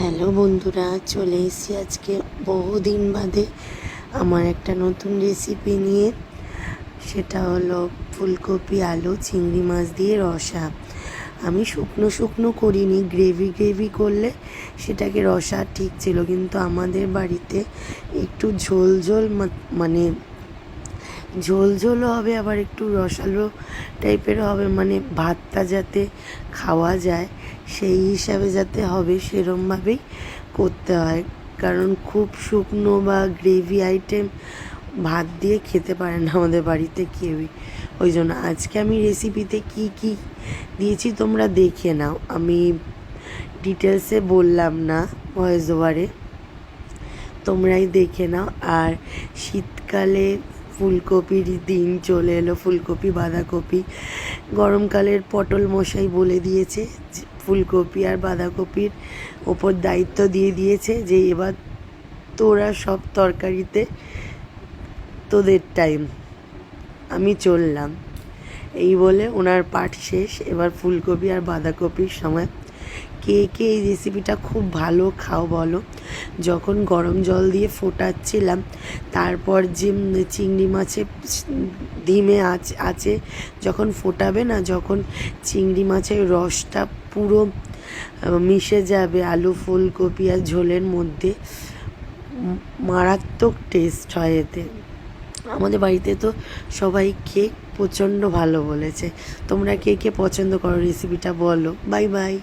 Hello বন্ধুরা, চলে এসেছি আজকে বহুদিন বাদে আমার একটা নতুন রেসিপি নিয়ে। সেটা হলো ফুলকপি আলু চিংড়ি মাছ দিয়ে রসা। আমি শুকনো শুকনো করিনি, গ্রেভি গ্রেভি করলে সেটাকে রসা ঠিক ছিল, কিন্তু আমাদের বাড়িতে একটু ঝোল ঝোল মানে ঝোল ঝোলও হবে, আবার একটু রসালো টাইপেরও হবে, মানে ভাতটা যাতে খাওয়া যায় সেই হিসাবে যাতে হবে সেরমভাবেই করতে হয়। কারণ খুব শুকনো বা গ্রেভি আইটেম ভাত দিয়ে খেতে পারে না আমাদের বাড়িতে কেউই। ওই জন্য আজকে আমি রেসিপিতে কি কি দিয়েছি তোমরা দেখে নাও, আমি ডিটেলসে বললাম না ভয়েস ওভারে, তোমরাই দেখে নাও। আর শীতকালে ফুলকপির দিন চলে এলো, ফুলকপি বাঁধাকপি। গরমকালের পটল মশাই বলে দিয়েছে যে ফুলকপি আর বাঁধাকপির ওপর দায়িত্ব দিয়ে দিয়েছে যে এবার তোরা সব তরকারিতে তোদের টাইম, আমি চললাম। এই বলে ওনার পাঠ শেষ। এবার ফুলকপি আর বাঁধাকপির সময়। কে কে এই রেসিপিটা খুব ভালো খাও বলো। যখন গরম জল দিয়ে ফোটাচ্ছিলাম, তারপর যে চিংড়ি মাছে ধিমে আছে যখন ফোটাবে না, যখন চিংড়ি মাছের রসটা পুরো মিশে যাবে আলু ফুলকপি আর ঝোলের মধ্যে, মারাত্মক টেস্ট হয় এতে। আমাদের বাড়িতে তো সবাই খেয়ে প্রচণ্ড ভালো বলেছে। তোমরা কে কে পছন্দ করো রেসিপিটা বলো। Bye bye.